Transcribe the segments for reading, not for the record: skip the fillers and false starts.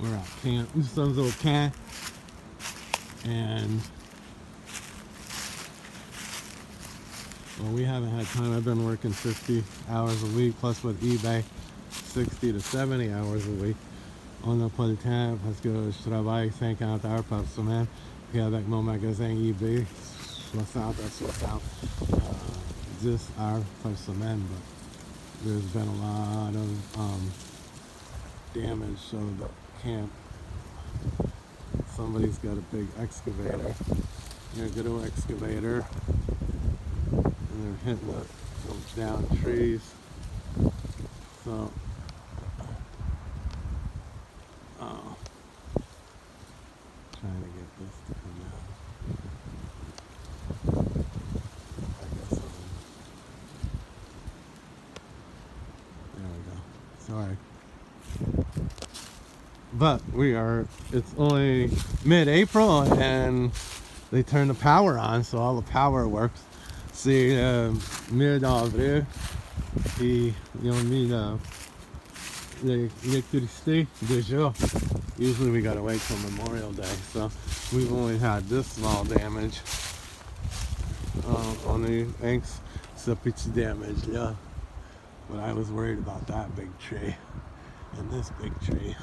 We're at Camp Usunzo Camp, and well, we haven't had time. I've been working 50 hours a week, plus with eBay, 60 to 70 hours a week. On n'a pas le temps parce que je travaille 50 heures par semaine. Puis avec mon magasin eBay, 60 à 60, 10 heures par semaine. But there's been a lot of damage to the camp. Somebody's got a big excavator. They're a good excavator. And they're hitting the down trees. So, trying to get this to come out. I guess there we go. Sorry. But it's only mid-April and they turned the power on, so all the power works. C'est mid-avril, puis ils ont mis l'électricité déjà. Usually we gotta wait till Memorial Day, so we've only had this small damage. On the Inks, ce petit damage là. But I was worried about that big tree and this big tree.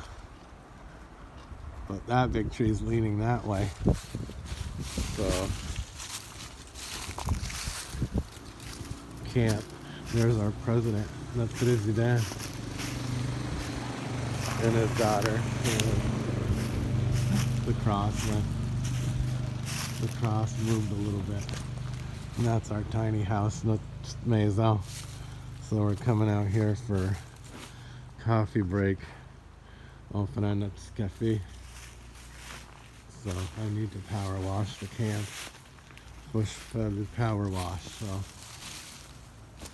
But that big tree is leaning that way. So camp. There's our president, the president, and his daughter. The cross moved a little bit. And that's our tiny house, notre maison. So we're coming out here for coffee break. On fera notre café. So I need to power wash the camp. Push for the power wash. So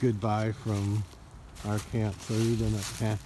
goodbye from our camp. So you're in that camp.